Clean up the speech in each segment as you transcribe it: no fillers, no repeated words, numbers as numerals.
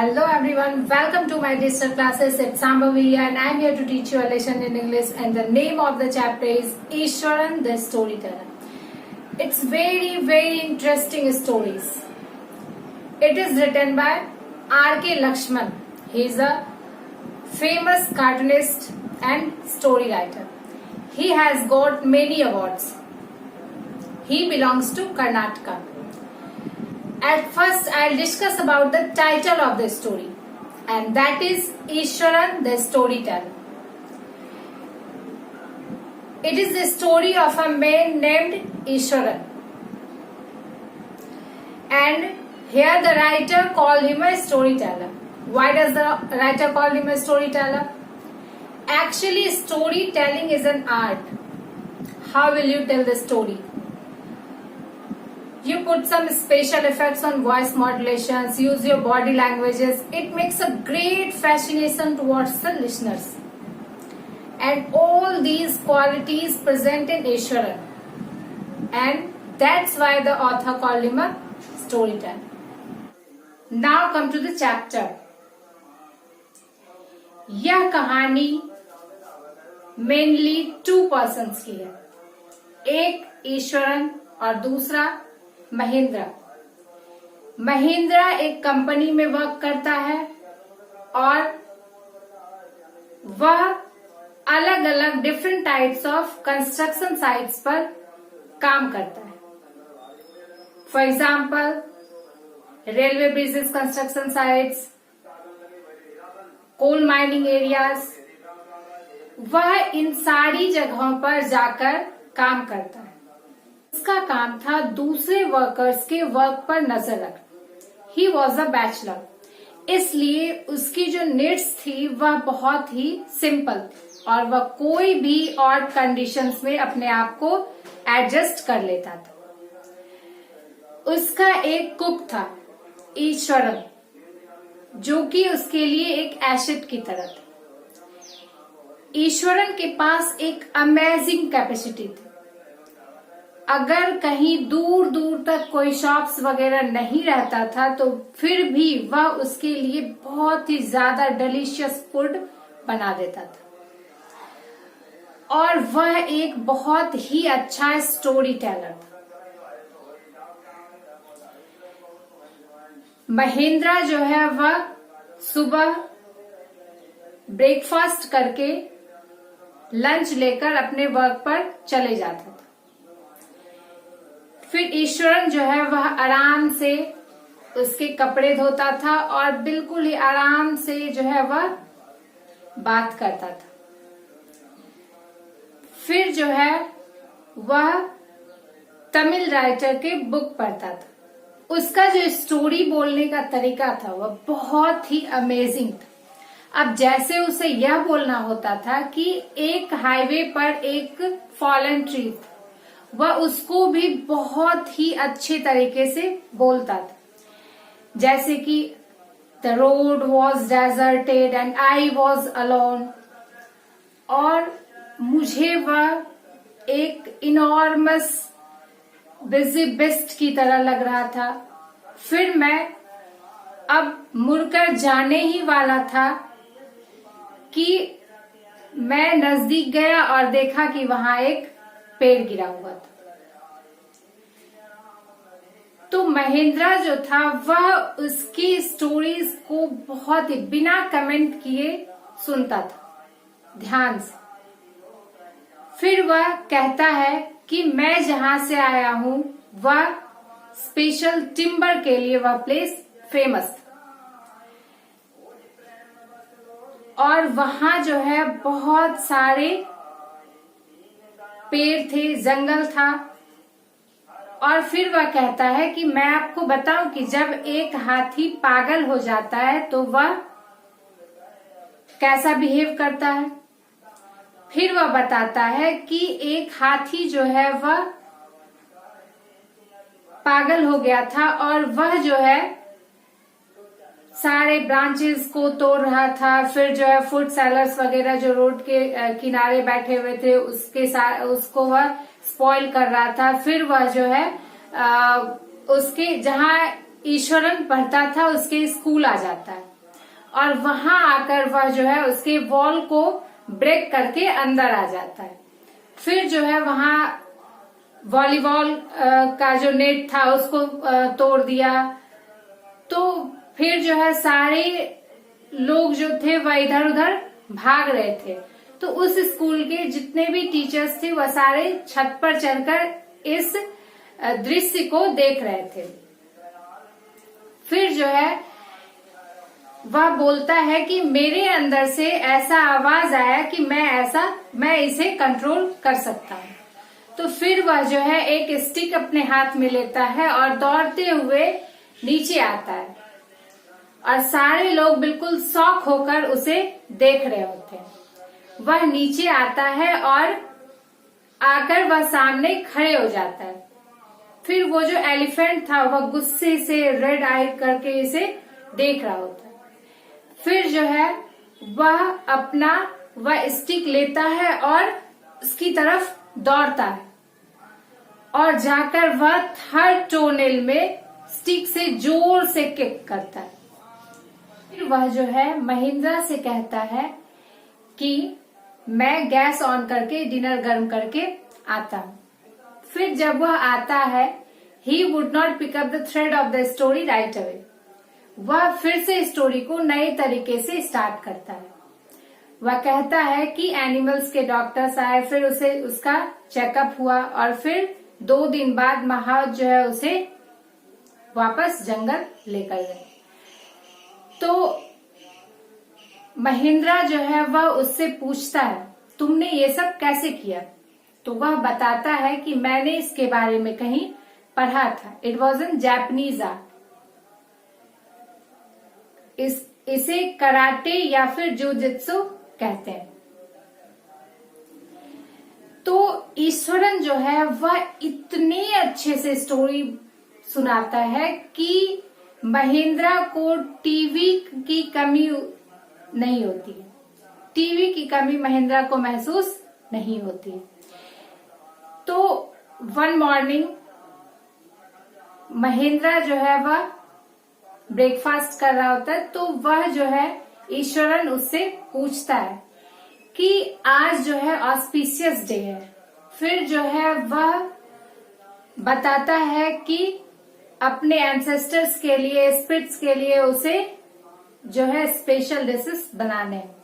Hello everyone, welcome to my digital classes at Sambhavi and I am here to teach you a lesson in English and the name of the chapter is Ishwaran the Storyteller. It's very interesting stories. It is written by R.K. Lakshman. He is a famous cartoonist and story writer. He has got many awards. He belongs to Karnataka. At first, I'll discuss about the title of the story, and that is Ishwaran the Storyteller. It is the story of a man named Ishwaran, and here the writer called him a storyteller. Why does the writer call him a storyteller? Actually, storytelling is an art. How will you tell the story? You put some special effects on voice modulations, use your body languages. It makes a great fascination towards the listeners. And all these qualities present in Ishwaran. And that's why the author called him a storyteller. Now come to the chapter. यह कहानी mainly 2 persons की है. एक ईश्वरन और दूसरा महेंद्र. महेंद्र एक company में work करता है और वह अलग अलग different types of construction sites पर काम करता है. For example railway bridges construction sites, coal mining areas. वह इन सारी जगहों पर जाकर काम करता है. उसका काम था दूसरे वर्कर्स के वर्क पर नजर रखना. ही वॉज अ बैचलर, इसलिए उसकी जो नीड्स थी वह बहुत ही सिंपल थी और वह कोई भी ऑड कंडीशंस में अपने आप को एडजस्ट कर लेता था. उसका एक कुक था ईश्वरन, जो कि उसके लिए एक एसेट की तरह था. ईश्वरन के पास एक अमेजिंग कैपेसिटी थी. अगर कहीं दूर दूर तक कोई शॉप्स वगैरह नहीं रहता था तो फिर भी वह उसके लिए बहुत ही ज्यादा डिलीशियस फूड बना देता था. और वह एक बहुत ही अच्छा स्टोरी टेलर था. महेंद्र जो है वह सुबह ब्रेकफास्ट करके लंच लेकर अपने वर्क पर चले जाता था. फिर ईश्वरन जो है वह आराम से उसके कपड़े धोता था और बिल्कुल ही आराम से जो है वह बात करता था. फिर जो है वह तमिल राइटर के बुक पढ़ता था. उसका जो स्टोरी बोलने का तरीका था वह बहुत ही अमेजिंग था. अब जैसे उसे यह बोलना होता था कि एक हाईवे पर एक फॉलन ट्री था, वह उसको भी बहुत ही अच्छे तरीके से बोलता था. जैसे कि the road was deserted and I was alone. और मुझे वह एक इनॉर्मस बिजी बेस्ट की तरह लग रहा था. फिर मैं अब मुड़कर जाने ही वाला था कि मैं नजदीक गया और देखा कि वहां एक पेड़ गिरा हुआ था. तो महेंद्र जो था वह उसकी स्टोरीज को बहुत ही बिना कमेंट किए सुनता था ध्यान से. फिर वह कहता है कि मैं जहां से आया हूं वह स्पेशल टिम्बर के लिए वह प्लेस फेमस था. और वहां जो है बहुत सारे पेड़ थे, जंगल था. और फिर वह कहता है कि मैं आपको बताऊं कि जब एक हाथी पागल हो जाता है तो वह कैसा बिहेव करता है. फिर वह बताता है कि एक हाथी जो है वह पागल हो गया था और वह जो है सारे ब्रांचेस को तोड़ रहा था. फिर जो है फूड सेलर्स वगैरह जो रोड के किनारे बैठे हुए थे उसको वह स्पॉइल कर रहा था. फिर वह जो है उसके जहां ईश्वरन पढ़ता था उसके स्कूल आ जाता है और वहां आकर वह जो है उसके वॉल को ब्रेक करके अंदर आ जाता है। फिर जो है वहां वॉलीबॉल का जो नेट था उसको तोड़ दिया। तो फिर जो है सारे लोग जो थे वह इधर उधर भाग रहे थे। तो उस स्कूल के जितने भी टीचर्स थे वह सारे छत पर चढ़कर इस दृश्य को देख रहे थे। फिर जो है वह बोलता है कि मेरे अंदर से ऐसा आवाज आया कि मैं इसे कंट्रोल कर सकता हूँ। तो फिर वह जो है एक स्टिक अपने हाथ में लेता है और दौड़ते हुए नीचे आता है और सारे लोग बिल्कुल शॉक होकर उसे देख रहे होते हैं। वह नीचे आता है और आकर वह सामने खड़े हो जाता है। फिर वो जो एलिफेंट था वह गुस्से से रेड आई करके इसे देख रहा होता है। फिर जो है वह स्टिक लेता है और उसकी तरफ दौड़ता है और जाकर वह थर्ड टोनेल में स्टिक से जोर से किक करता है। फिर वह जो है महिंद्रा से कहता है कि मैं गैस ऑन करके डिनर गर्म करके आता हूँ। फिर जब वह आता है he would not pick up the thread of the story right away. वह फिर से स्टोरी को नए तरीके से स्टार्ट करता है। वह कहता है कि एनिमल्स के डॉक्टर्स आए, फिर उसे उसका चेकअप हुआ और फिर 2 दिन बाद महावत जो है उसे वापस जंगल लेकर गए। तो महिंद्रा जो है वह उससे पूछता है तुमने ये सब कैसे किया। तो वह बताता है कि मैंने इसके बारे में कहीं पढ़ा था। It was in Japanese art. इसे कराटे या फिर जुजित्सु कहते हैं। तो ईश्वरन जो है वह इतने अच्छे से स्टोरी सुनाता है कि महिंद्रा को टीवी की कमी नहीं होती है। टीवी की कमी महिंद्रा को महसूस नहीं होती। तो वन मॉर्निंग महिंद्रा जो है वह ब्रेकफास्ट कर रहा होता है। तो वह जो है ईश्वरन उससे पूछता है कि आज जो है ऑस्पिशियस डे है। फिर जो है वह बताता है कि अपने एंसेस्टर्स के लिए, स्पिरिट्स के लिए उसे जो है स्पेशल डिशेस बनाने हैं।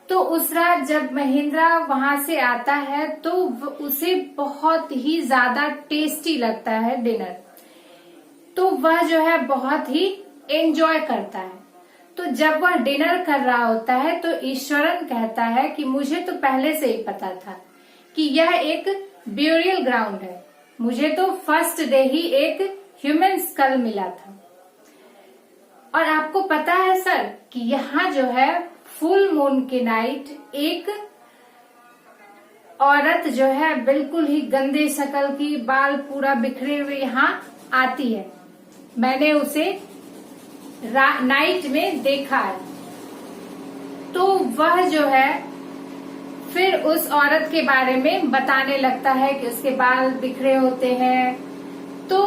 तो उस रात जब महिंद्रा वहां से आता है तो उसे बहुत ही ज्यादा टेस्टी लगता है डिनर। तो वह जो है बहुत ही एंजॉय करता है। तो जब वह डिनर कर रहा होता है तो ईश्वरन कहता है कि मुझे तो पहले से ही पता था कि यह एक ब्यूरियल ग्राउंड है। मुझे तो फर्स्ट डे ही एक ह्यूमन स्कल मिला था। और आपको पता है सर कि यहाँ जो है फुल मून के नाइट एक औरत जो है बिल्कुल ही गंदे शक्ल की, बाल पूरा बिखरे हुए यहाँ आती है। मैंने उसे नाइट में देखा है। तो वह जो है फिर उस औरत के बारे में बताने लगता है कि उसके बाल बिखरे होते हैं। तो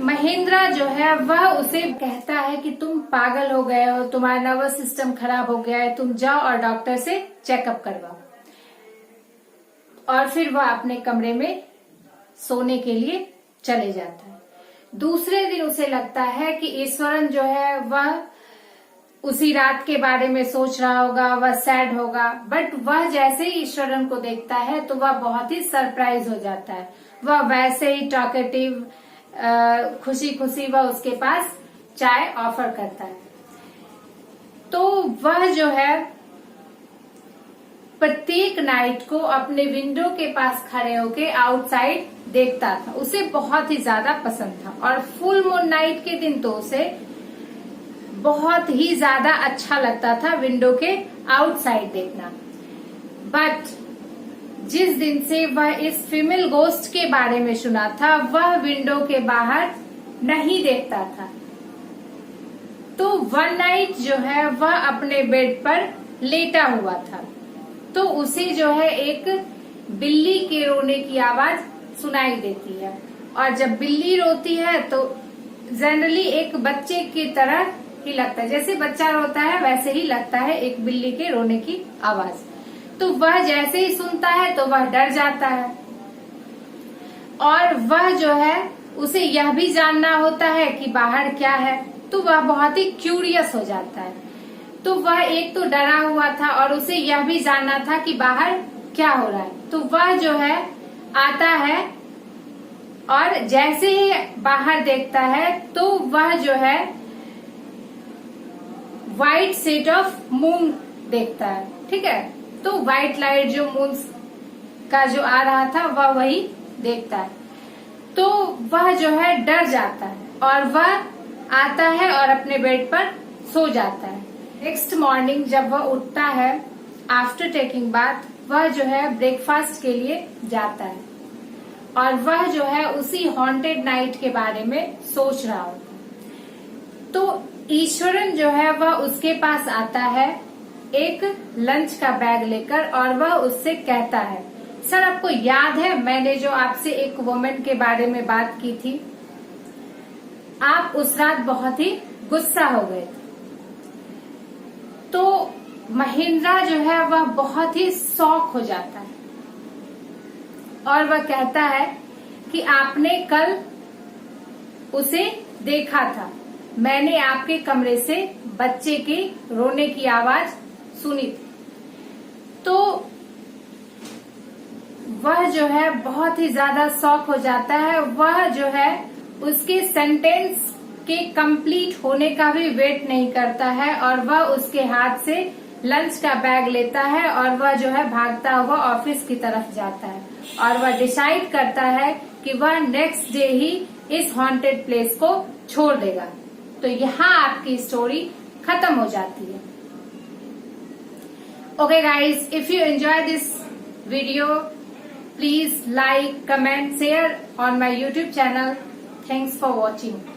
महिंद्रा जो है वह उसे कहता है कि तुम पागल हो गए हो, तुम्हारा नर्वस सिस्टम खराब हो गया है, तुम जाओ और डॉक्टर से चेकअप करवाओ। और फिर वह अपने कमरे में सोने के लिए चले जाता है। दूसरे दिन उसे लगता है कि ईश्वरन जो है वह उसी रात के बारे में सोच रहा होगा, वह सैड होगा। बट वह जैसे ही ईश्वरन को देखता है तो वह बहुत ही सरप्राइज हो जाता है। वह वैसे ही टॉकेटिव, खुशी खुशी वह उसके पास चाय ऑफर करता है। तो वह जो है प्रत्येक नाइट को अपने विंडो के पास खड़े होके आउटसाइड देखता था। उसे बहुत ही ज्यादा पसंद था और फुल मून नाइट के दिन तो उसे बहुत ही ज्यादा अच्छा लगता था विंडो के आउटसाइड देखना। बट जिस दिन से वह इस फीमेल गोस्ट के बारे में सुना था वह विंडो के बाहर नहीं देखता था। तो वन नाइट जो है वह अपने बेड पर लेटा हुआ था। तो उसे जो है एक बिल्ली के रोने की आवाज सुनाई देती है। और जब बिल्ली रोती है तो जनरली एक बच्चे की तरह ही लगता है, जैसे बच्चा रोता है वैसे ही लगता है एक बिल्ली के रोने की आवाज। तो वह जैसे ही सुनता है तो वह डर जाता है, और वह जो है उसे यह भी जानना होता है कि बाहर क्या है, तो वह बहुत ही क्यूरियस हो जाता है। तो वह एक तो डरा हुआ था और उसे यह भी जानना था कि बाहर क्या हो रहा है। तो वह जो है आता है और जैसे ही बाहर देखता है तो वह जो है व्हाइट सेट ऑफ मून देखता है। ठीक है, तो व्हाइट लाइट जो मून का जो आ रहा था वह वही देखता है। तो वह जो है डर जाता है और वह आता है और अपने बेड पर सो जाता है। नेक्स्ट मॉर्निंग जब वह उठता है आफ्टर टेकिंग बाथ, वह जो है ब्रेकफास्ट के लिए जाता है और वह जो है उसी हॉन्टेड नाइट के बारे में सोच रहा होता है। तो ईश्वरन जो है वह उसके पास आता है एक लंच का बैग लेकर और वह उससे कहता है, सर आपको याद है मैंने जो आपसे एक वुमेन के बारे में बात की थी, आप उस रात बहुत ही गुस्सा हो गए थे। तो महिंद्रा जो है वह बहुत ही शॉक हो जाता है और वह कहता है कि आपने कल उसे देखा था, मैंने आपके कमरे से बच्चे के रोने की आवाज सुनी थी। तो वह जो है बहुत ही ज्यादा शॉक हो जाता है। वह जो है उसके सेंटेंस के कंप्लीट होने का भी वेट नहीं करता है और वह उसके हाथ से लंच का बैग लेता है और वह जो है भागता हुआ ऑफिस की तरफ जाता है और वह डिसाइड करता है कि वह नेक्स्ट डे ही इस हॉन्टेड प्लेस को छोड़ देगा। तो यहाँ आपकी स्टोरी खत्म हो जाती है। Okay guys, if you enjoy this video please like, comment, share on my YouTube channel. Thanks for watching.